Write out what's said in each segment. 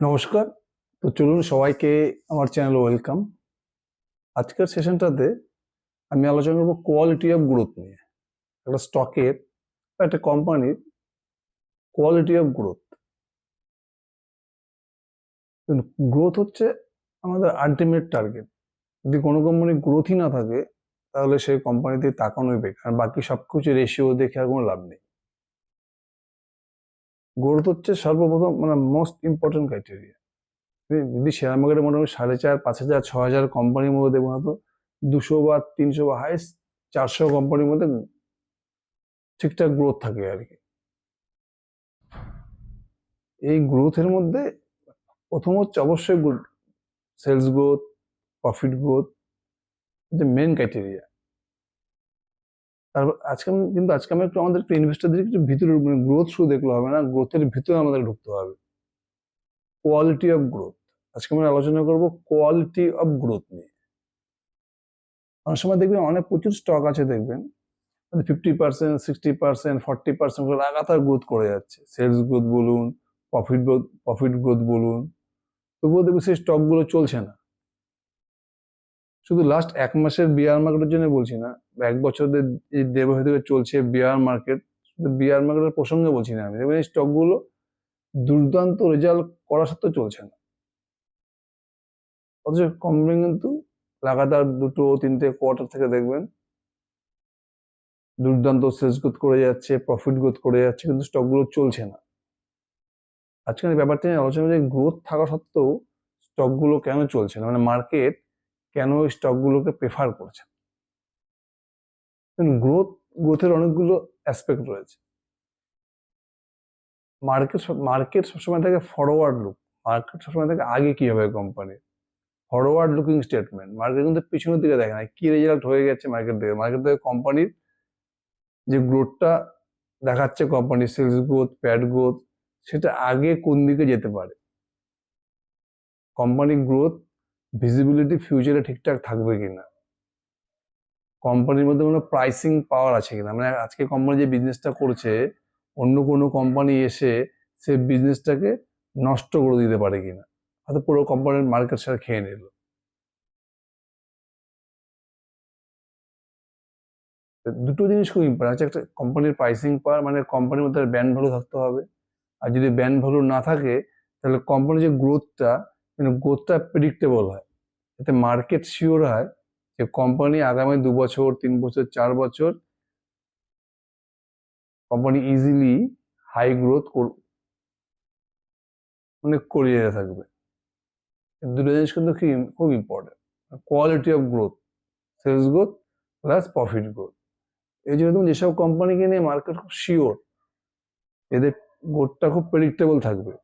নমস্কার। তো চলুন সবাইকে আমার চ্যানেল ওয়েলকাম। আজকের সেশনটাতে আমি আলোচনা করব কোয়ালিটি অফ গ্রোথ নিয়ে। একটা স্টকের বা একটা কোম্পানির কোয়ালিটি অফ গ্রোথ। গ্রোথ হচ্ছে আমাদের আলটিমেট টার্গেট। যদি কোনো কোম্পানির গ্রোথই না থাকে তাহলে সেই কোম্পানিতে তাকানোই বেকার, বাকি সবকিছু রেশিও দেখে আর কোনো লাভ নেই। গ্রোথ হচ্ছে সর্বপ্রথম মোস্ট ইম্পর্টেন্ট ক্রাইটেরিয়া। যদি শেয়ার মার্কেটে মোটামুটি 4,500, 5,000, 6,000 কোম্পানির মধ্যে দেখবো না তো 200 বা 300 বা হাইস্ট 400 কোম্পানির মধ্যে ঠিকঠাক গ্রোথ থাকে আর কি। এই গ্রোথের মধ্যে প্রথম হচ্ছে অবশ্যই সেলস গ্রোথ, প্রফিট গ্রোথ, যে মেন ক্রাইটেরিয়া। তারপর আজকে আমরা একটু ইনভেস্টরদের একটু ভিতরে গ্রোথ শুধু দেখলে হবে না, গ্রোথের ভিতরে আমাদের ঢুকতে হবে। Quality of growth. আজকে আমরা আলোচনা করব কোয়ালিটি অফ গ্রোথ নিয়ে। অনেক সময় দেখবেন অনেক প্রচুর স্টক আছে, দেখবেন 50%, 60%, 40% করে লাগাতার গ্রোথ করে যাচ্ছে। সেলস গ্রোথ বলুন, প্রফিট গ্রোথ বলুন, তবুও দেখবেন সেই স্টকগুলো চলছে না। শুধু লাস্ট 1 মাসের বিয়ার মার্কেটের জন্য বলছি না, বা 1 বছরের এই দেড় বছর ধরে চলছে বিয়ার মার্কেট, শুধু বিয়ার মার্কেটের প্রসঙ্গে বলছি না আমি। দেখবেন এই স্টকগুলো দুর্দান্ত রেজাল্ট করা সত্ত্বেও চলছে না, অথচ কোম্পানি কিন্তু লাগাতার 2-3টে কোয়ার্টার থেকে দেখবেন দুর্দান্ত সেলস গ্রোথ করে যাচ্ছে, প্রফিট গ্রোথ করে যাচ্ছে, কিন্তু স্টকগুলো চলছে না। আজকের ব্যাপারটা নিয়ে আলোচনা যে গ্রোথ থাকা সত্ত্বেও স্টকগুলো কেন চলছে না, মার্কেট কেন ওই স্টকগুলোকে প্রেফার করছে। গ্রোথের অনেকগুলো অ্যাসপেক্ট রয়েছে। মার্কেট সবসময় থাকে ফরওয়ার্ড লুক। মার্কেট সবসময় থাকে আগে কি হবে company, forward looking statement. Market কিন্তু পিছনের দিকে দেখে না কি রেজাল্ট হয়ে গেছে। মার্কেট থেকে কোম্পানির যে গ্রোথটা দেখাচ্ছে, কোম্পানির সেলস গ্রোথ, প্যাড গ্রোথ, সেটা আগে কোন দিকে যেতে পারে। কোম্পানির গ্রোথ ভিজিবিলিটি ফিউচারে ঠিকঠাক থাকবে কিনা, কোম্পানির মধ্যে কোনো প্রাইসিং পাওয়ার আছে কিনা, আজকে কোম্পানি যে বিজনেসটা করছে অন্য কোনো কোম্পানি এসে সে বিজনেসটাকে নষ্ট করে দিতে পারে কিনা, হয়তো পুরো কোম্পানির মার্কেট শেয়ার খেয়ে নিল। দুটো জিনিস খুব ইম্পর্টেন্ট আছে। একটা কোম্পানির প্রাইসিং পাওয়ার, কোম্পানির মধ্যে ব্র্যান্ড ভ্যালু থাকতে হবে। আর যদি ব্র্যান্ড ভ্যালু না থাকে তাহলে কোম্পানির যে গ্রোথটা প্রেডিক্টেবল হয়, যাতে মার্কেট শিওর হয় যে কোম্পানি আগামী 2 বছর, 3 বছর, 4 বছর কোম্পানি ইজিলি হাই গ্রোথ করিয়ে থাকবে। দুটো জিনিস কিন্তু খুব important. Quality of growth, sales growth plus profit growth. এই জন্য তুমি যেসব কোম্পানিকে নিয়ে মার্কেট খুব শিওর, এদের গ্রোথটা খুব প্রেডিক্টেবল থাকবে,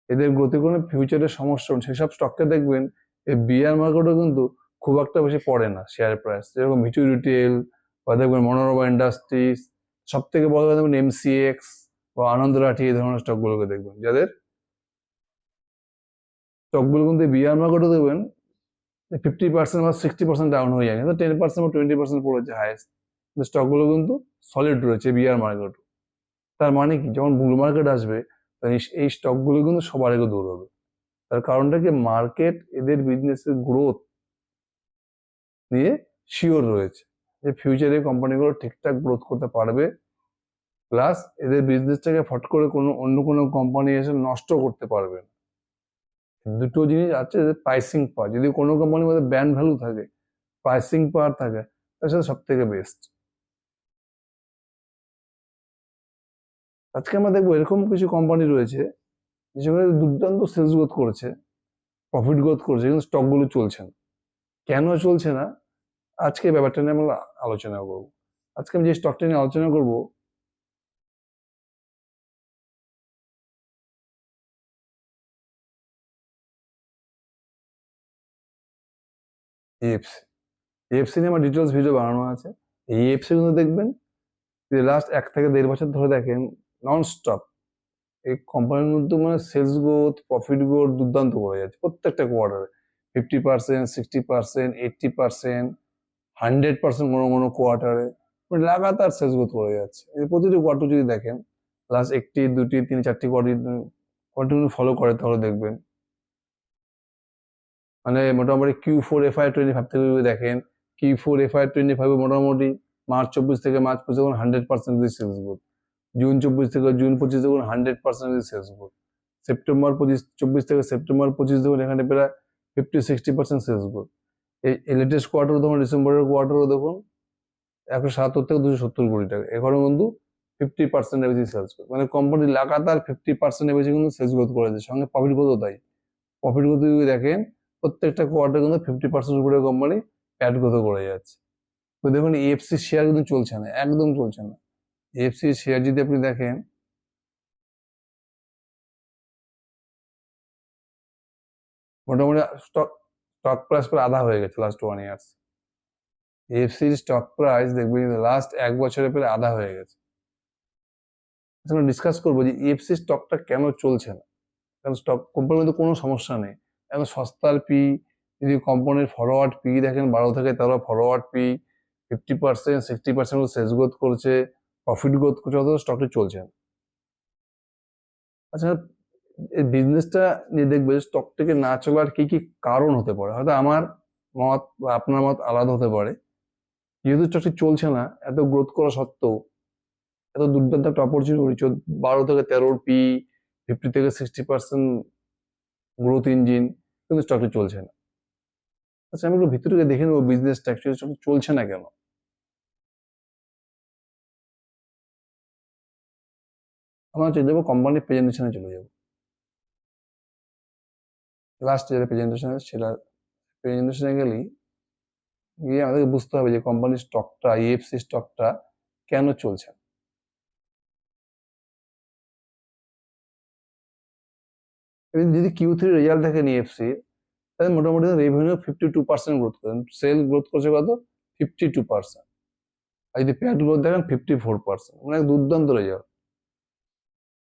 এদের গ্রোথে কোনো ফিউচারের সমস্যা নেই, সেসব স্টককে দেখবেন এই বিয়ার মার্কেটও কিন্তু খুব একটা বেশি পড়ে না শেয়ার প্রাইস। যেরকম ভিটু রিটেল বা দেখবেন মনোরমা ইন্ডাস্ট্রিজ, সব থেকে বড় কথা দেখবেন এমসিএক্স বা আনন্দ রাঠি, এই ধরনের স্টকগুলোকে দেখবেন, যাদের স্টকগুলো কিন্তু বিয়ার মার্কেটও দেখবেন 50% বা 60% ডাউন হয়ে যায়, কিন্তু 10% বা 20% পড়েছে হাইয়েস্ট, স্টকগুলো কিন্তু সলিড রয়েছে বিয়ার মার্কেট। তার মানে কি, যখন বুল মার্কেট আসবে তখন এই স্টকগুলো কিন্তু সবার আগে দৌড় হবে। তার কারণটা কি, মার্কেট এদের বিজনেসের গ্রোথ নিয়ে শিওর রয়েছে যে ফিউচারে কোম্পানিগুলো ঠিকঠাক গ্রোথ করতে পারবে, প্লাস এদের বিজনেসটাকে ফট করে অন্য কোনো কোম্পানি এসে নষ্ট করতে পারবে না। দুটো জিনিস আছে, যে প্রাইসিং পাওয়ার, যদি কোনো কোম্পানির মধ্যে ব্র্যান্ড ভ্যালু থাকে, প্রাইসিং পাওয়ার থাকে, তার সাথে সব থেকে বেস্ট। আজকে আমরা দেখবো এরকম কিছু কোম্পানি রয়েছে যেগুলো দুর্দান্ত সেলস গ্রোথ করেছে, প্রফিট গ্রোথ করেছে, কিন্তু স্টকগুলো চলছে না। কেন চলছে না, আজকে ব্যাপারটা নিয়ে আমরা আলোচনা করবো। আজকে আমি যে স্টকটা নিয়ে আলোচনা করবো, এএফসি। এএফসি নিয়ে আমার ডিটেলস ভিডিও বানানো আছে। এই এএফসি কিন্তু দেখবেন লাস্ট 1 থেকে 1.5 বছর ধরে দেখেন নন স্টপ এই কোম্পানির মধ্যে সেলস গ্রোথ, প্রফিট গ্রোথ দুর্দান্ত করে যাচ্ছে প্রত্যেকটা কোয়ার্টারে। 50%, 60%, 80%, 100% কোনো কোনো কোয়ার্টারে লাগাতার সেলস গ্রোথ করে যাচ্ছে। প্রতিটি কোয়ার্টার যদি দেখেন, লাস্ট 1টি, 2টি, 3, 4টি কোয়ার্টার কন্টিনিউ ফলো করে তাহলে দেখবেন মানে মোটামুটি Q4 FY25 থেকে যদি দেখেন Q4 FY25 মোটামুটি মার্চ 24 থেকে মার্চ 25 দেখুন 100% সেলস গ্রোথ, জুন 24 থেকে জুন 25 দেখুন 100% সেলস গ্রোথ, সেপ্টেম্বর 24 থেকে সেপ্টেম্বর 25 দেখুন এখানে প্রায় 50-60% সেলস গ্রোথ। এই লেটেস্ট কোয়ার্টার দেখুন, ডিসেম্বরের কোয়ার্টারও দেখুন 177 থেকে 270 কোটি টাকা, এখানে কিন্তু 50% বেশি সেলস গ্রোথ, মানে কোম্পানি লাগাতার 50% বেশি কিন্তু সেলস গ্রোথ করেছে, সঙ্গে প্রফিট গ্রোথও তাই। প্রফিট গ্রোথ যদি দেখেন প্রত্যেকটা কোয়ার্টার কিন্তু 50% উপরে কোম্পানি প্যাট গ্রোথ করে যাচ্ছে। তো দেখুন এএফসি শেয়ার কিন্তু চলছে না, একদম চলছে না। এএফসি শেয়ার যদি আপনি দেখেন মোটামুটি স্টক প্রাইস প্রায় আধা হয়ে গেছে লাস্ট 1 ইয়ার্স। এএফসির স্টক প্রাইস দেখবেন লাস্ট 1 বছরে প্রায় আধা হয়ে গেছে। আমরা ডিসকাস করবো যে এএফসি স্টকটা কেন চলছে না, কারণ স্টক কোম্পানির মধ্যে কোনো সমস্যা নেই, এখন সস্তার পি, যদি কোম্পানির ফরওয়ার্ড পি দেখেন 12 থেকে 13 ফরওয়ার্ড পি, 50-60% সেলস গ্রোথ করছে, প্রফিট গ্রোথ করছে, অথচ স্টকটি চলছে না। আচ্ছা, এই বিজনেসটা নিয়ে দেখবে স্টকটিকে না চলার কি কি কারণ হতে পারে, হয়তো আমার মত বা আপনার মত আলাদা হতে পারে। যেহেতু স্টকটি চলছে না, এত গ্রোথ করা সত্ত্বেও, এত দুর্দান্ত একটা অপরচুনিটি, 12 থেকে 13 পি, 50-60% গ্রোথ ইঞ্জিন, কিন্তু স্টকটি চলছে না। আচ্ছা, আমি একটু ভিতরে দেখে নেবো বিজনেসটা অ্যাকচুয়ালি চলছে না কেন। আমরা চলে যাবো কোম্পানির প্রেজেন্টেশনে চলে যাবো, লাস্ট যেটা প্রেজেন্টেশন সেটা প্রেজেন্টেশনে গেলেই গিয়ে আমাদেরকে বুঝতে হবে যে কোম্পানির স্টকটা, ইএফসি স্টকটা কেন চলছে না। যদি Q3 রেজাল্ট দেখেন ইএফসি, তাহলে মোটামুটি রেভিনিউ 52% গ্রোথ করেন, সেল গ্রোথ করছে কত 52%, আর যদি প্যাট গ্রোথ দেখেন 54%, মানে দুর্দান্ত রেজাল্ট।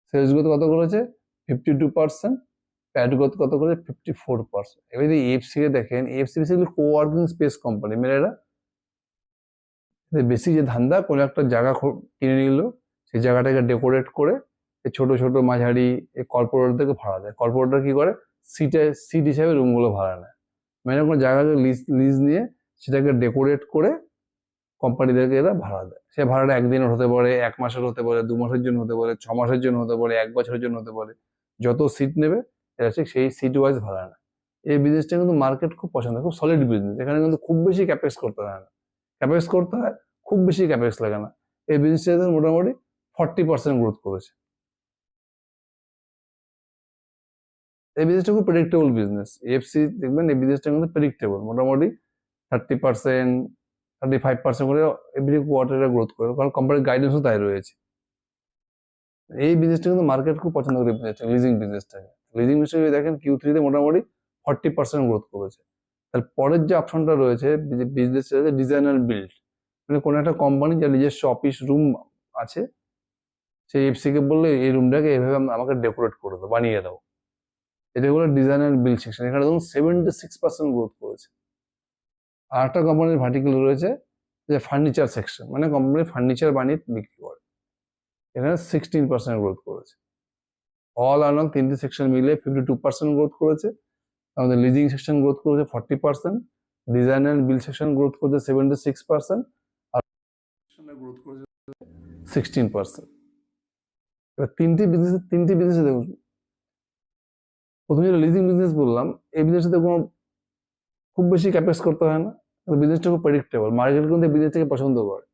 সেলস গ্রোথ কত করেছে 52%, প্যাট গ্রোথ কত করেছে 54%। এবার যদি এফসি কে দেখেন, FC basically coworking space company, মানে এরা বেশি যে ধান্দা, কোনো একটা জায়গা কিনে নিল, সেই জায়গাটাকে ডেকোরেট করে ছোট ছোট মাঝারি কর্পোরেটদেরকে ভাড়া দেয়। কর্পোরেটরা কি করে, সিট হিসাবে রুমগুলো ভাড়া নেয়, মানে কোনো জায়গাকে লিজ নিয়ে সেটাকে ডেকোরেট করে কোম্পানিদেরকে এরা ভাড়া দেয়। সে ভাড়াটা একদিনের হতে পারে, 1 মাসের হতে পারে, 2 মাসের জন্য হতে পারে, 6 মাসের জন্য হতে পারে, 1 বছরের জন্য হতে পারে, যত সিট নেবে এরা ঠিক সেই সিট ওয়াইজ ভাড়া নেয়। এই বিজনেসটা কিন্তু মার্কেট খুব পছন্দ, খুব সলিড বিজনেস, এখানে কিন্তু খুব বেশি ক্যাপেক্স করতে হয় না, ক্যাপেক্স করতে হয় খুব বেশি ক্যাপেক্স লাগে না। এই বিজনেসটা মোটামুটি 40% গ্রোথ করেছে। এই বিজনেসটা খুব প্রেডিক্টেবল বিজনেস, এফসি দেখবেন এই বিজনেসটা কিন্তু প্রেডিক্টেবল, মোটামুটি 30%, 35% করে এভরি কোয়ার্টারে গ্রোথ করে, কারণ কোম্পানির গাইডেন্সও তাই রয়েছে। এই বিজনেসটা কিন্তু মার্কেট খুব পছন্দ করে, বিজনেসটা লিজিং বিজনেসটাকে। লিজিং বিজনেস যদি দেখেন Q3-তে মোটামুটি 40% গ্রোথ করেছে। তার পরের যে অপশনটা রয়েছে বিজনেস রয়েছে ডিজাইন অ্যান্ড বিল্ড, মানে কোনো একটা কোম্পানি যার নিজস্ব অফিস রুম আছে, সেই এফসি কে বললে এই রুমটাকে এভাবে আমাকে ডেকোরেট করে দাও, বানিয়ে দাও, এটা হলো ডিজাইন অ্যান্ড বিল্ড সেকশন, এখানে ধরুন 76% গ্রোথ করেছে। আর একটা কোম্পানির ভার্টিক্যাল রয়েছে যে ফার্নিচার সেকশন, মানে কোম্পানি ফার্নিচার বানিয়ে বিক্রি করে, এখানে 16% গ্রোথ করেছে। অল অন অল 3টে সেকশন মিলে 52% গ্রোথ করেছে। আমাদের লিজিং সেকশন গ্রোথ করেছে 40%, design and build section growth করেছে 76%, আর গ্রোথ করেছে 16%। এবার তিনটি বিজনেসে দেখুন, প্রথমে যেটা লিজিং বিজনেস বললাম, এই বিজনেসটাতে কোনো খুব বেশি ক্যাপেক্স করতে হয় না, বিজনেসটা খুব প্রেডিক্টেবল, মার্কেট কিন্তু এই বিজনেসটাকে পছন্দ করে।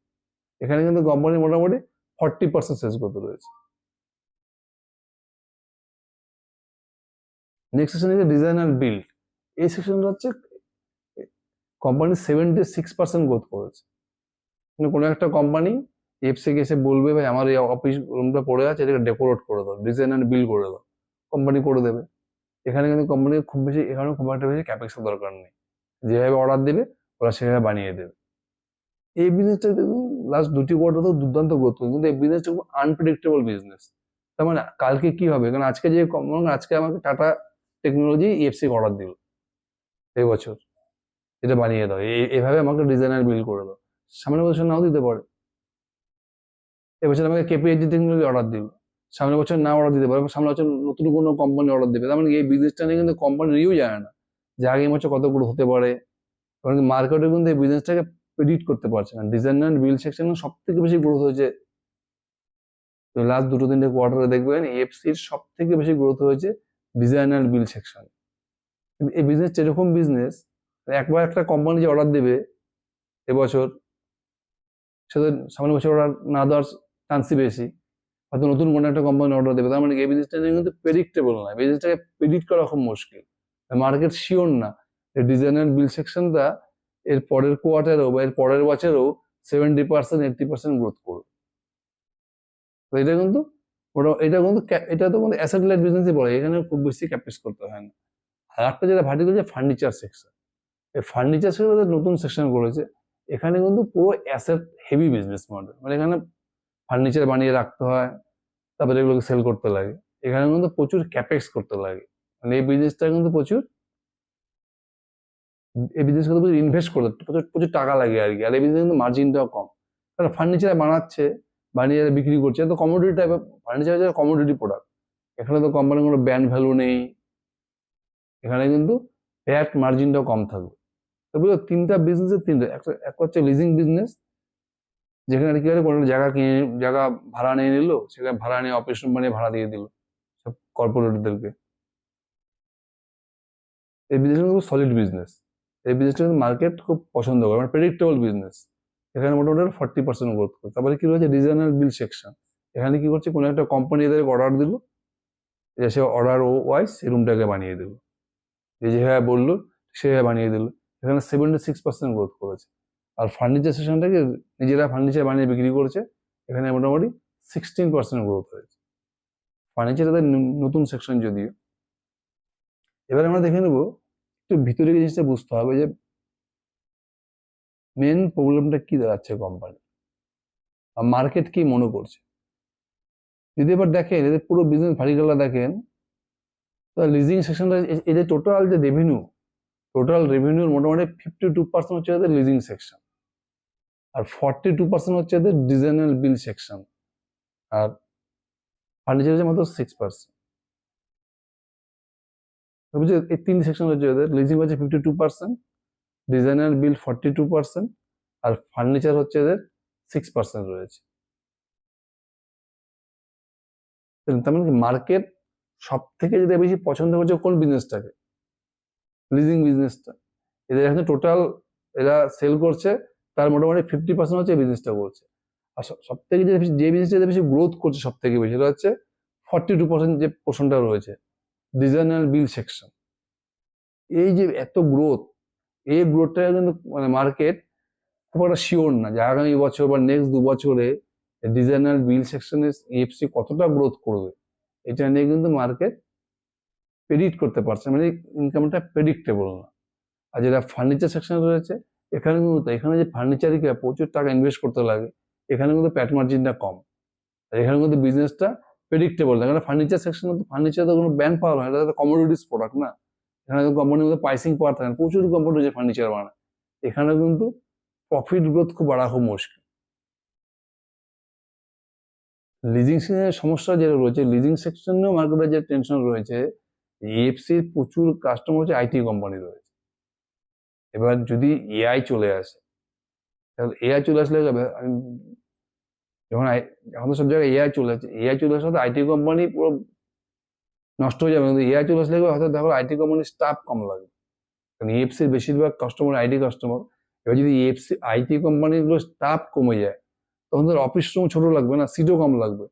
এখানে কিন্তু কোম্পানি মোটামুটি 40% সেলস গ্রোথ রয়েছে। নেক্সট সেকশন হচ্ছে ডিজাইন অ্যান্ড বিল্ড, এই সেকশনটা হচ্ছে কোম্পানি 76% গ্রোথ করেছে, মানে কোনো একটা কোম্পানি এফসি কে এসে বলবে ভাই আমার এই অফিস রুমটা পড়ে আছে, এটাকে ডেকোরেট করে দাও, ডিজাইন অ্যান্ড বিল্ড করে দাও, কোম্পানি করে দেবে। এখানে কিন্তু কোম্পানি খুব বেশি, এখানেও খুব একটা বেশি ক্যাপেক্সের দরকার নেই, যেভাবে অর্ডার দেবে ওরা সেভাবে বানিয়ে দেবে। এই বিজনেসটা দেখুন লাস্ট 2টি কোয়ার্টার তো দুর্দান্ত গ্রোথ করে, কিন্তু এই বিজনেসটা খুব আনপ্রেডিক্টেবল বিজনেস। তার মানে কালকে কি হবে, কারণ আজকে যে আজকে আমাকে টাটা টেকনোলজি এফসি অর্ডার দিল এই বছর, এটা বানিয়ে দাও, এভাবে আমাকে ডিজাইনার বিল করে দাও, সামনের বছর নাও দিতে পারে। এবছর আমাকে কেপিএইচডি টেকনোলজি অর্ডার দিল, সামনের বছর না অর্ডার দিতে পারে, সামনের বছর নতুন কোনো কোম্পানি অর্ডার দেবে। তার মানে এই বিজনেসটা নিয়ে কিন্তু কোম্পানির ইউ জানে না যে আগামী বছর কত গ্রোথ হতে পারে। কারণ মার্কেটে কিন্তু এই বিজনেসটাকে প্রেডিক্ট করতে পারছে না। ডিজাইন অ্যান্ড বিল্ড সেকশনে সব থেকে বেশি গ্রোথ হয়েছে লাস্ট 2-3 কোয়ার্টারে, দেখবেন এফসির সব থেকে বেশি গ্রোথ হয়েছে ডিজাইন অ্যান্ড বিল্ড সেকশন। কিন্তু এই বিজনেস এরকম বিজনেস, একবার একটা কোম্পানি যে অর্ডার দেবে এবছর, সেটা সামনের বছর অর্ডার না দেওয়ার চান্সই বেশি। হয়তো নতুন কোনো একটা কোম্পানি অর্ডার দেবে। তার মানে এই বিজনেসটা কিন্তু প্রেডিক্টেবল না, বিজনেসটাকে প্রেডিক্ট করা খুব মুশকিল। মার্কেট শিওর না ডিজাইন অ্যান্ড বিল্ড সেকশনটা এর পরের কোয়ার্টারেও বা এর পরের বছরেও 70%-80% গ্রোথ করবে। তো এটা কিন্তু এটা তো কিন্তু অ্যাসেট লাইট বিজনেসই পড়ে, এখানে খুব বেশি ক্যাপিটাল করতে হয় না। আর একটা যেটা ভার্টিক্যাল যে ফার্নিচার সেকশন, এই ফার্নিচার সেকশন নতুন সেকশন করেছে। এখানে কিন্তু পুরো অ্যাসেট হেভি বিজনেস মডেল, মানে এখানে ফার্নিচার বানিয়ে রাখতে হয়, তারপরে এগুলোকে সেল করতে লাগে। এখানে কিন্তু প্রচুর ক্যাপেক্স করতে লাগে, মানে এই বিজনেসটা কিন্তু প্রচুর ইনভেস্ট করতে প্রচুর টাকা লাগে আর কি। আর এই বিজনেস কিন্তু মার্জিনটাও কম, কারণ ফার্নিচার বানাচ্ছে, বানিয়ে বিক্রি করছে, তো কমোডিটি টাইপের ফার্নিচার হচ্ছে কমোডিটি প্রোডাক্ট। এখানে তো কোম্পানির কোনো ব্র্যান্ড ভ্যালু নেই, এখানে কিন্তু ভ্যাট মার্জিনটাও কম থাকবে। তো বুঝলো, তিনটা বিজনেসের তিনটা, একটা হচ্ছে লিজিং বিজনেস, যেখানে কি করে কোনো জায়গা ভাড়া নিয়ে নিল, সেখানে ভাড়া নিয়ে অফিস রুম বানিয়ে ভাড়া দিয়ে দিল সব কর্পোরেটদেরকে। এই বিজনেস কিন্তু সলিড বিজনেস, এই বিজনেসটা কিন্তু মার্কেট খুব পছন্দ করে, মানে প্রেডিক্টেবল বিজনেস। এখানে মোটামুটি 40% গ্রোথ করে। তারপরে কি রয়েছে ডিজাইনার বিল সেকশন, এখানে কি করছে কোনো একটা কোম্পানি এদেরকে অর্ডার দিল, সে অর্ডার ওয়াইজ এই রুমটাকে বানিয়ে দিল, যেভাবে বললো সেভাবে বানিয়ে দিল। এখানে 76% গ্রোথ করেছে। আর ফার্নিচার সেকশনটাকে নিজেরা ফার্নিচার বানিয়ে বিক্রি করেছে, এখানে মোটামুটি 16% গ্রোথ হয়েছে। ফার্নিচার তাদের নতুন সেকশন যদিও। এবার আমরা দেখে নেব একটু ভিতরে জিনিসটা বুঝতে হবে যে মেন প্রবলেমটা কি দাঁড়াচ্ছে কোম্পানি, আর মার্কেট কি মনে করছে। যদি এবার দেখেন এদের পুরো বিজনেস ভার্টিক্যালটা দেখেন, তো লিজিং সেকশনটা, এদের টোটাল যে রেভিনিউর মোটামুটি 52% হচ্ছে এদের লিজিং সেকশন, আর 42% হচ্ছে এদের ডিজাইন অ্যান্ড বিল্ড সেকশন, আর ফার্নিচার হচ্ছে মাত্র 6%। বুঝছে, এই তিন সেকশন হচ্ছে এদের। লিজিং হচ্ছে 52%, ডিজাইন অ্যান্ড বিল্ড 42%, আর ফার্নিচার হচ্ছে এদের 6% রয়েছে। তার মানে কি মার্কেট সব থেকে যেটা বেশি পছন্দ করছে কোন বিজনেসটাকে, লিজিং বিজনেসটা। এদের এখানে টোটাল এরা সেল করছে, তার মোটামুটি 50% হচ্ছে এই বিজনেসটা করছে। আর সব থেকে যে বিজনেসটা বেশি গ্রোথ করছে সব থেকে বেশি, সেটা হচ্ছে 42% যে পোর্শনটা রয়েছে ডিজাইন অ্যান্ড বিল্ড সেকশন। এই যে এত গ্রোথ, এই গ্রোথটা কিন্তু মানে মার্কেট খুব একটা শিওর না যে আগামী বছর বা নেক্সট 2 বছরে ডিজাইন অ্যান্ড বিল্ড সেকশনে এফসি কতটা গ্রোথ করবে, এটা নিয়ে কিন্তু মার্কেট প্রেডিক্ট করতে পারছে, মানে ইনকামটা প্রেডিক্টেবল না। আর যেটা ফার্নিচার সেকশন রয়েছে, এখানে কিন্তু এখানে যে ফার্নিচারই প্রচুর টাকা ইনভেস্ট করতে লাগে, এখানে কিন্তু প্যাট মার্জিনটা কম। আর এখানে কিন্তু বিজনেসটা প্রেডিক্টেবল না, কারণ ফার্নিচার সেকশন ফার্নিচার তো কোনো ব্যান্ড পাওয়ার হয়, এটা তো কমোডিটিস প্রোডাক্ট না। এখানে তো কোম্পানির মধ্যে প্রাইসিং পাওয়ার থাকে না, প্রচুর কোম্পানি যে ফার্নিচার বানায়, এখানে কিন্তু প্রফিট গ্রোথ খুব বাড়া খুব মুশকিল। লিজিং সেকশনের সমস্যা যেটা রয়েছে, লিজিং সেকশনেও মার্কেটের যে টেনশন রয়েছে, এএফসির প্রচুর কাস্টমার হচ্ছে আইটি কোম্পানি রয়েছে। এবার যদি এআই চলে আসে, তাহলে এআই চলে আসলে আমি যখন এখন তো সব জায়গায় এআই চলে আসছে, এআই চলে আসলে আইটি কোম্পানি পুরো নষ্ট হয়ে যাবে। কিন্তু এআই চলে আসলে হয়তো দেখো আইটি কোম্পানির স্টাফ কম লাগবে, কারণ ইএফসির বেশিরভাগ কাস্টমার আইটি কাস্টমার। এবার যদি ইএফসি আইটি কোম্পানিগুলো স্টাফ কমে যায়, তখন তাদের অফিস রুম ছোট লাগবে না, সিটও কম লাগবে,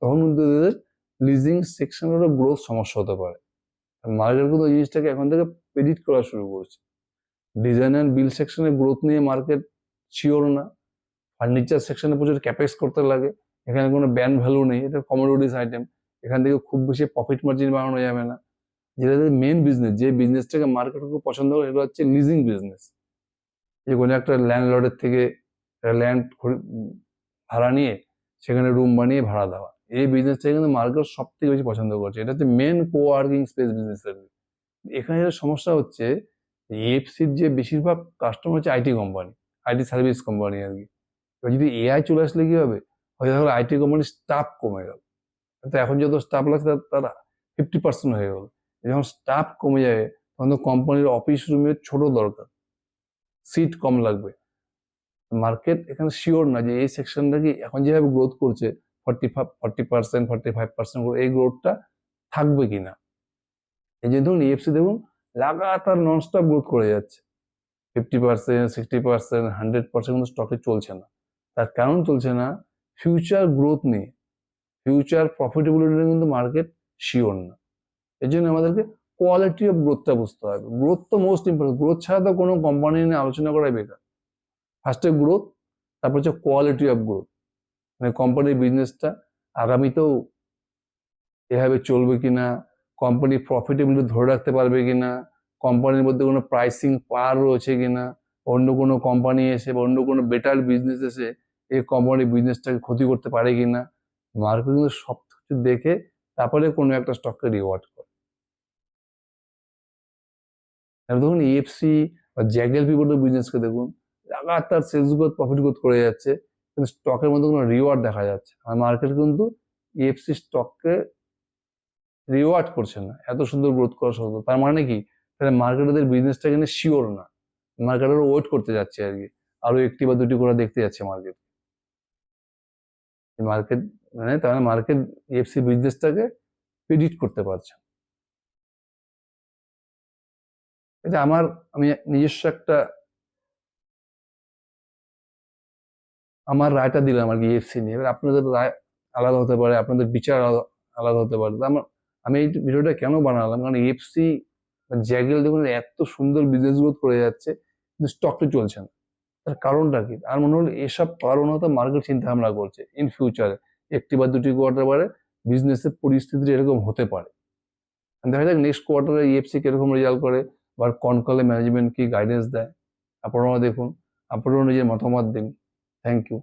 তখন কিন্তু এদের লিজিং সেকশনেরও গ্রোথ সমস্যা হতে পারে। মার্কেট কিন্তু এই জিনিসটাকে এখন থেকে প্রেডিক্ট করা শুরু করছে। ডিজাইন অ্যান্ড বিল্ড সেকশনের গ্রোথ নিয়ে মার্কেট শিওর না। ফার্নিচার সেকশনে প্রচুর ক্যাপেক্স করতে লাগে, এখানে কোনো ব্যান্ড ভ্যালু নেই, এটা কমোডিটিস আইটেম, এখান থেকে খুব বেশি প্রফিট মার্জিন বাড়ানো যাবে না। যেটা মেন বিজনেস, যে বিজনেসটাকে মার্কেট খুব পছন্দ করে, সেটা হচ্ছে লিজিং বিজনেস। যে কোনো একটা ল্যান্ডলর্ডের থেকে ল্যান্ড ভাড়া নিয়ে সেখানে রুম বানিয়ে ভাড়া দেওয়া, এই বিজনেসটা কিন্তু মার্কেট সব থেকে বেশি পছন্দ করছে। এটা হচ্ছে মেন কোয়ার্কিং স্পেস বিজনেস। এখানে যেটা সমস্যা হচ্ছে, এএফসির যে বেশিরভাগ কাস্টমার হচ্ছে IT company, IT service company আর কি। এবার যদি এআই চলে আসলে কি হবে, হয়তো তাহলে আইটি কোম্পানির স্টাফ কমে গেল, তো এখন যত স্টাফ লাগছে তারা 50% হয়ে গেল। যখন স্টাফ কমে যাবে তখন তো কোম্পানির অফিস রুমের ছোট দরকার, সিট কম লাগবে। মার্কেট এখানে শিওর না যে এই সেকশনটা কি এখন যেভাবে গ্রোথ করছে 40% 45% এই গ্রোথটা থাকবে কিনা। এই যে ধরুন ইএফসি দেখুন লাগাতার ননস্টপ গ্রোথ করে যাচ্ছে, 50% 60% 100% কিন্তু স্টকে চলছে না। তার কারণ চলছে না, ফিউচার গ্রোথ নেই, ফিউচার প্রফিটেবিলিটি কিন্তু মার্কেট শিওর না। এই জন্য আমাদেরকে কোয়ালিটি অফ গ্রোথটা বুঝতে হবে। গ্রোথ তো মোস্ট ইম্পর্টেন্ট, গ্রোথ ছাড়া তো কোনো কোম্পানি নিয়ে আলোচনা করাই বেকার। ফার্স্টে গ্রোথ, তারপর হচ্ছে কোয়ালিটি অফ গ্রোথ, মানে কোম্পানির বিজনেসটা আগামীতেও এভাবে চলবে কিনা, কোম্পানি প্রফিটেবিলিটি ধরে রাখতে পারবে কিনা, কোম্পানির মধ্যে কোনো প্রাইসিং পাওয়ার রয়েছে কিনা, অন্য কোনো কোম্পানি এসে বা অন্য কোনো বেটার বিজনেস এসে এই কোম্পানির বিজনেসটাকে ক্ষতি করতে পারে কিনা। মার্কেট কিন্তু সব কিছু দেখে তারপরে কোনো একটা স্টককে রিওয়ার্ড করে। এবার দেখুন ইএফসি বা জ্যাগেল পিভটের বিজনেসকে দেখুন, লাগাতার সেলস গ্রোথ প্রফিট গ্রোথ করে যাচ্ছে, কিন্তু স্টকের মধ্যে কোনো রিওয়ার্ড দেখা যাচ্ছে। আর মার্কেট কিন্তু ইএফসি স্টককে রিওয়ার্ড করছে না এত সুন্দর গ্রোথ করা সত্ত্বেও। তার মানে কি, তাহলে মার্কেটারদের বিজনেসটা এখানে শিওর না, মার্কেটার ওয়েট করতে যাচ্ছে আর কি, আরো একটি বা দুটি করে দেখতে যাচ্ছে মার্কেট। মার্কেট মানে তার মানে মার্কেট ইএফসি বিজনেসটাকে প্রেডিক্ট করতে পারছে। এটা আমি নিজস্ব একটা আমার রায়টা দিলাম আর কি ইএফসি নিয়ে। এবার আপনাদের রায় আলাদা হতে পারে, আপনাদের বিচার আলাদা হতে পারে। আমি এই ভিডিওটা কেন বানালাম, কারণ ইএফসি জ্যাগেল দেখুন এত সুন্দর বিজনেস গ্রোথ করে যাচ্ছে কিন্তু স্টকটা চলছে না। তার কারণটা কি? আর মনে হলো এসব কারণ হয়তো মার্কেট চিন্তা ভাবনা করছে ইন ফিউচারে একটি বা দুটি কোয়ার্টার পরে বিজনেসের পরিস্থিতি এরকম হতে পারে। দেখা যাক নেক্সট কোয়ার্টারে ইএফসি কিরকম রেজাল্ট করে বা কনকলে ম্যানেজমেন্ট কি গাইডেন্স দেয়। আপনারাও দেখুন, আপনারাও নিজের মতামত দিন। Thank you.